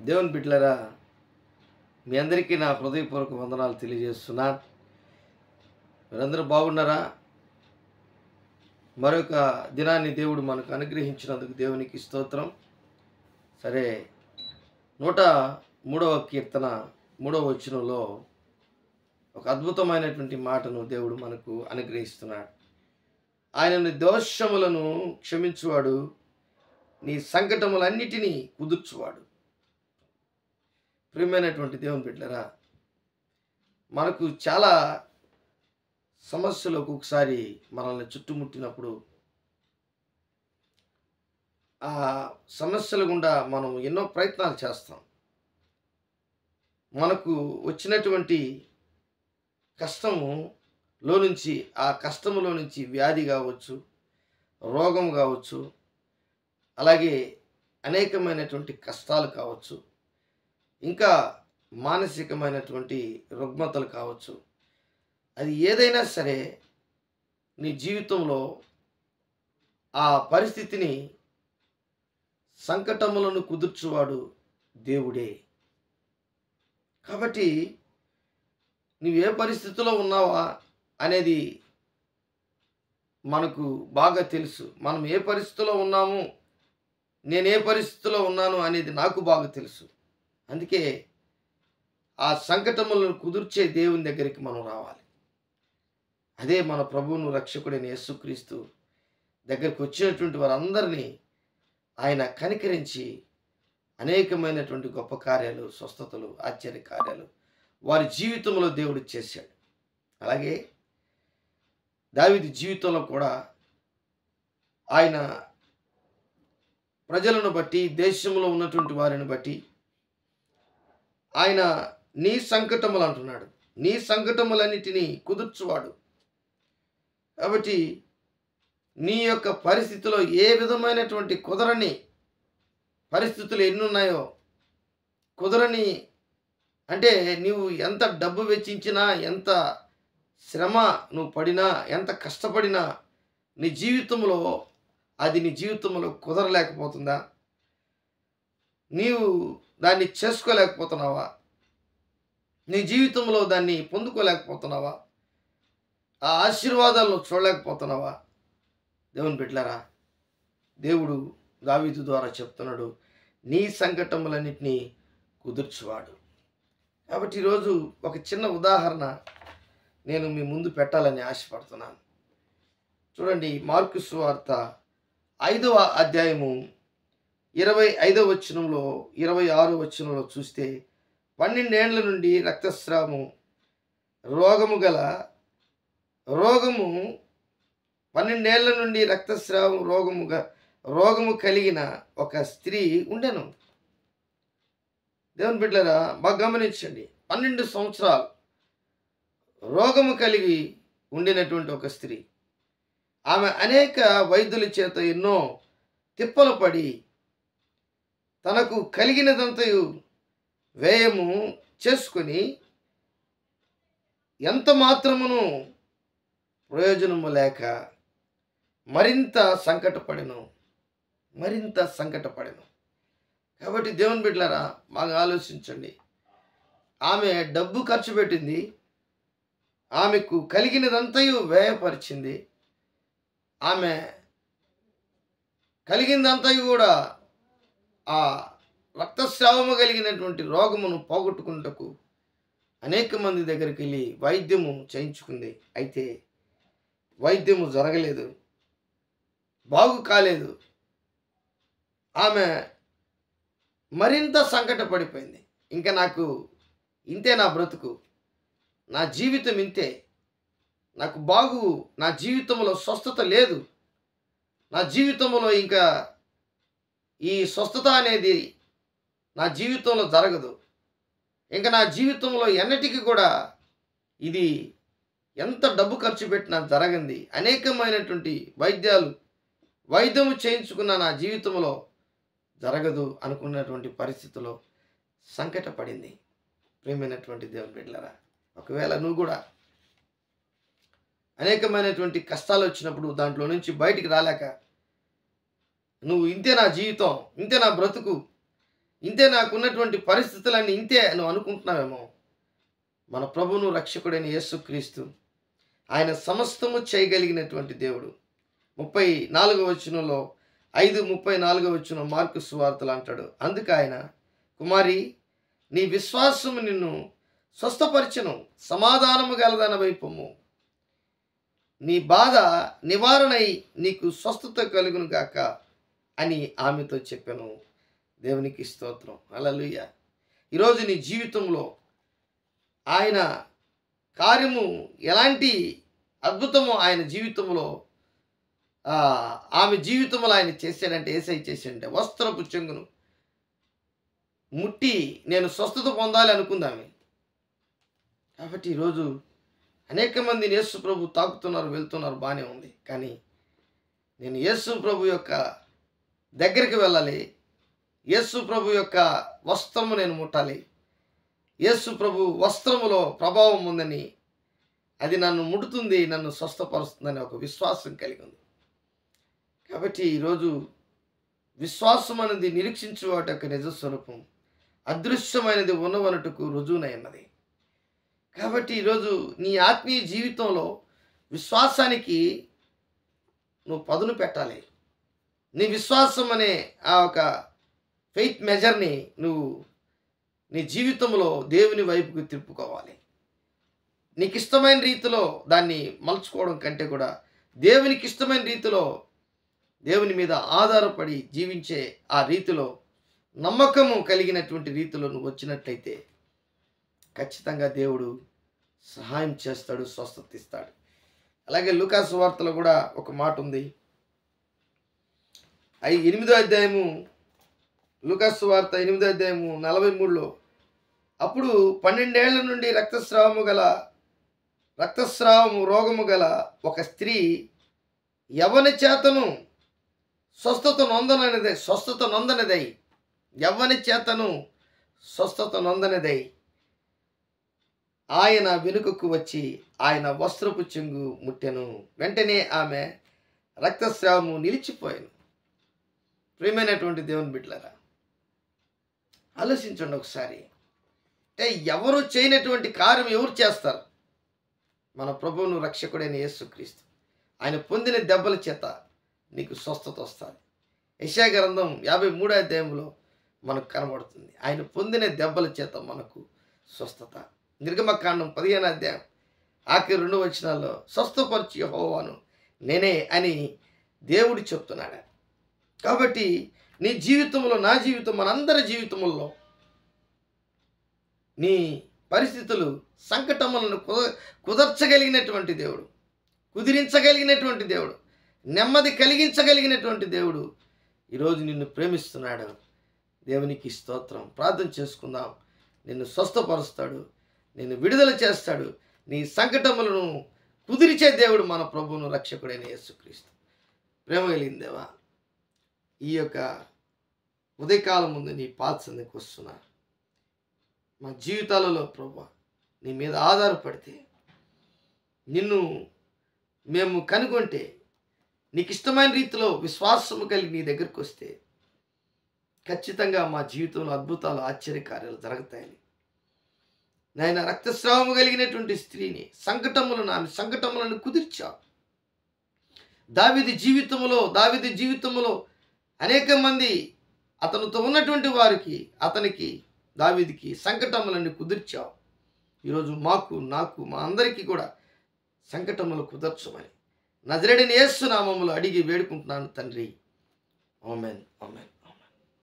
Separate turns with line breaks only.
దేవుని బిడ్డలారా, మీ అందరికీ నా హృదయపూర్వక వందనాలు తెలియజేస్తున్నాను. మీరందరూ బాగున్నారా? మరొక దినాన్ని దేవుడు మనకు అనుగ్రహించినందుకు దేవునికి స్తోత్రం. సరే, 103వ కీర్తన 3వ వచనంలో ఒక అద్భుతమైనటువంటి మాటను దేవుడు మనకు అనుగ్రహిస్తున్నాడు. ఆయన దోషములను క్షమించువాడు, నీ సంకటములన్నిటినీ కుదుర్చువాడు. ప్రియమైనటువంటి దేవుని బిడ్డలారా, మనకు చాలా సమస్యలు ఒక్కొక్కసారి మనల్ని చుట్టుముట్టినప్పుడు ఆ సమస్యల గుండా మనం ఎన్నో ప్రయత్నాలు చేస్తాం. మనకు వచ్చినటువంటి కష్టములో నుంచి, ఆ కష్టములో నుంచి వ్యాధి కావచ్చు, రోగం కావచ్చు, అలాగే అనేకమైనటువంటి కష్టాలు కావచ్చు, ఇంకా మానసికమైనటువంటి రుగ్మతలు కావచ్చు, అది ఏదైనా సరే నీ జీవితంలో ఆ పరిస్థితిని, సంకటములను కుదుర్చువాడు దేవుడే. కాబట్టి నువ్వు ఏ పరిస్థితిలో ఉన్నావా అనేది మనకు బాగా తెలుసు. మనం ఏ పరిస్థితిలో ఉన్నాము, నేను ఏ పరిస్థితిలో ఉన్నాను అనేది నాకు బాగా తెలుసు. అందుకే ఆ సంకటములను కుదుర్చే దేవుని దగ్గరికి మనం రావాలి. అదే మన ప్రభువును రక్షకుడైన యేసుక్రీస్తు దగ్గరికి వచ్చినటువంటి వారందరినీ ఆయన కనికరించి అనేకమైనటువంటి గొప్ప కార్యాలు, స్వస్థతలు, ఆశ్చర్య కార్యాలు వారి జీవితంలో దేవుడు చేశాడు. అలాగే దావీదు జీవితంలో కూడా ఆయన ప్రజలను బట్టి, దేశంలో ఉన్నటువంటి వారిని బట్టి ఆయన నీ సంకటములు అంటున్నాడు, నీ సంకటములన్నిటినీ కుదుర్చువాడు. కాబట్టి నీ యొక్క పరిస్థితిలో ఏ విధమైనటువంటి కుదరని పరిస్థితులు ఎన్నున్నాయో, కుదరని అంటే నీవు ఎంత డబ్బు వెచ్చించినా, ఎంత శ్రమ నువ్వు పడినా, ఎంత కష్టపడినా నీ జీవితంలో నీ జీవితంలో కుదరలేకపోతుందా? నీవు దాన్ని చేసుకోలేకపోతున్నావా? నీ జీవితంలో దాన్ని పొందుకోలేకపోతున్నావా? ఆ ఆశీర్వాదాలను చూడలేకపోతున్నావా? దేవుని బిడ్డలారా, దేవుడు దావీదు ద్వారా చెప్తున్నాడు, నీ సంకటములన్నిటినీ కుదుర్చువాడు. కాబట్టి ఈరోజు ఒక చిన్న ఉదాహరణ నేను మీ ముందు పెట్టాలని ఆశపడుతున్నాను. చూడండి, మార్కు సువార్త 5వ అధ్యాయము 25వ వచనంలో, 26వ వచనంలో చూస్తే, 12 ఏండ్ల నుండి రక్తస్రావము రోగము 12 ఏళ్ల నుండి రక్తస్రావం రోగము కలిగిన ఒక స్త్రీ ఉండెను. దేవుని బిడ్డలారా, బాగా గమనించండి. 12 సంవత్సరాలు రోగము కలిగి ఉండినటువంటి ఒక స్త్రీ. ఆమె అనేక వైద్యుల చేత ఎన్నో తిప్పలు పడి తనకు కలిగినదంతయు వ్యయము చేసుకొని ఎంత మాత్రమును ప్రయోజనము లేక మరింత సంకటపడెను. కాబట్టి దేవుని బిడ్డలారా, బాగా ఆలోచించండి. ఆమె డబ్బు ఖర్చు పెట్టింది, ఆమెకు కలిగినదంతయు వ్యయపరిచింది, ఆమె కలిగిందంతయు కూడా ఆ రక్తస్రావము కలిగినటువంటి రోగమును పోగొట్టుకుంటకు అనేక మంది దగ్గరికి వెళ్ళి వైద్యము చేయించుకుంది. అయితే వైద్యము జరగలేదు, బాగు కాలేదు. ఆమె మరింత సంకటపడిపోయింది. ఇంకా నాకు ఇంతే, నా బ్రతుకు, నా జీవితం ఇంతే, నా జీవితంలో స్వస్థత లేదు, నా జీవితంలో ఇంకా ఈ స్వస్థత అనేది నా జీవితంలో జరగదు, ఇంకా నా జీవితంలో ఎన్నటికీ కూడా ఇది ఎంత డబ్బు ఖర్చు పెట్టినా జరగంది, అనేకమైనటువంటి వైద్యము చేయించుకున్న నా జీవితంలో జరగదు అనుకున్నటువంటి పరిస్థితిలో సంకటపడింది. ప్రియమైనటువంటి దేవుని బిడ్డలారా, ఒకవేళ నువ్వు కూడా అనేకమైనటువంటి కష్టాలు వచ్చినప్పుడు దాంట్లో నుంచి బయటికి రాలేక నువ్వు ఇంతే నా జీవితం, ఇంతే నా బ్రతుకు, ఇంతే నాకున్నటువంటి పరిస్థితులన్నీ ఇంతే నువ్వు అనుకుంటున్నావేమో. మన ప్రభువును రక్షకుడైన యేసుక్రీస్తు ఆయన సమస్తము చేయగలిగినటువంటి దేవుడు. 34వ వచనంలో 5:34 వచనం మార్కు సువార్తలు అంటాడు, అందుకు ఆయన, కుమారి నీ విశ్వాసము నిన్ను స్వస్థపరిచెను, సమాధానము గలదానవై పొమ్ము, నీ బాధ నివారణై నీకు స్వస్థత కలుగును గాక అని ఆమెతో చెప్పాను. దేవునికి స్తోత్రం. హల్లెలూయా. ఈరోజు నీ జీవితంలో ఆయన కార్యము ఎలాంటి అద్భుతము ఆయన జీవితంలో ఆమె జీవితంలో ఆయన చేశాడంటే, యేసయ్య చేశాడంటే, వస్త్రపు చెంగును ముట్టి నేను స్వస్థత పొందాలి అనుకుందామె. కాబట్టి ఈరోజు అనేక మంది యేసు ప్రభు తాకుతున్నారు, వెళ్తున్నారు, బాగానే ఉంది. కానీ నేను యేసు ప్రభు యొక్క దగ్గరికి వెళ్ళాలి, యేసు ప్రభు యొక్క వస్త్రము నేను ముట్టాలి, యేసు ప్రభు వస్త్రములో ప్రభావం ఉందని, అది నన్ను ముడుతుంది, నన్ను స్వస్థపరుస్తుందని ఒక విశ్వాసం కలిగి ఉంది. కాబట్టి ఈరోజు విశ్వాసం అనేది నిరీక్షించు వాటి యొక్క నిజస్వరూపం, అదృశ్యమైనది ఉన్నవనటుకు రుజువునైనది. కాబట్టి ఈరోజు నీ ఆత్మీయ జీవితంలో విశ్వాసానికి నువ్వు పదును పెట్టాలి. నీ విశ్వాసం అనే ఆ ఒక ఫెయిత్ మెజర్ని నువ్వు నీ జీవితంలో దేవుని వైపుకు తిప్పుకోవాలి. నీకు ఇష్టమైన రీతిలో దాన్ని మలుచుకోవడం కంటే కూడా దేవునికి ఇష్టమైన రీతిలో, దేవుని మీద ఆధారపడి జీవించే ఆ రీతిలో, నమ్మకము కలిగినటువంటి రీతిలో నువ్వు వచ్చినట్లయితే ఖచ్చితంగా దేవుడు సహాయం చేస్తాడు, స్వస్థత ఇస్తాడు. అలాగే లూకా సువార్తలో కూడా ఒక మాట ఉంది. 8వ అధ్యాయము, లూకా సువార్త 8వ అధ్యాయము 43లో, అప్పుడు 12 ఏళ్ల నుండి రక్తస్రావము రోగము గల ఒక స్త్రీ యవ్వని చేతను స్వస్థత నొందనదై యవ్వని చేతను స్వస్థత నొందనదై ఆయన వెనుకకు వచ్చి ఆయన వస్త్రపు చెంగు ముట్టెను. వెంటనే ఆమె రక్తస్రావము నిలిచిపోయాను. ప్రియమైనటువంటి దేవుని బిడ్డలారా, ఆలోచించండి ఒకసారి. అంటే ఎవరు చేయనటువంటి కార్యం ఎవరు చేస్తారు? మన ప్రభువును రక్షకుడైన యేసుక్రీస్తు ఆయన పొందిన దెబ్బల చేత నీకు స్వస్థత వస్తుంది. యెషయా గ్రంథం 53వ అధ్యాయంలో మనకు కనబడుతుంది, ఆయన పొందిన దెబ్బల చేత మనకు స్వస్థత. నిర్గమకాండం 15వ అధ్యాయం ఆఖరి 2 వచనాల్లో స్వస్థపరిచి యెహోవాను నేనే అని దేవుడు చెప్తున్నాడు. కాబట్టి నీ జీవితంలో, నా జీవితం, మనందరి జీవితంలో నీ పరిస్థితులు, సంకటములను కుదర్చగలిగినటువంటి దేవుడు, కుదిరించగలిగినటువంటి దేవుడు, నెమ్మది కలిగించగలిగినటువంటి దేవుడు ఈరోజు నిన్ను ప్రేమిస్తున్నాడు. దేవునికి స్తోత్రం. ప్రార్థన చేసుకుందాం. నిన్ను స్వస్థపరుస్తాడు, నిన్ను విడుదల చేస్తాడు. నీ సంకటములను కుదిరిచే దేవుడు మన ప్రభువును రక్షకుడైన యేసుక్రీస్తు. ప్రేమ కలిగిన దేవా, ఈ యొక్క ఉదయకాలం ముందు నీ పాద సన్నిధికి వస్తున్నా. మా జీవితాలలో ప్రభువా నీ మీద ఆధారపడితే, నిన్ను మేము కనుగొంటే, నీకు ఇష్టమైన రీతిలో విశ్వాసము కలిగి నీ దగ్గరికి వస్తే ఖచ్చితంగా మా జీవితంలో అద్భుతాలు, ఆశ్చర్యకార్యాలు జరుగుతాయని నాయన, రక్తస్రావము కలిగినటువంటి స్త్రీని ఆమె సంకటములను కుదిర్చావు. దావీదు జీవితంలో అనేక మంది అతనితో ఉన్నటువంటి వారికి, దావీదుకి సంకటములను కుదిర్చావు. ఈరోజు నాకు మా అందరికీ కూడా సంకటములు కుదర్చమని నజరేయుడైన యేసు నామములో అడిగి వేడుకుంటున్నాను తండ్రి. ఆమేన్, ఆమేన్.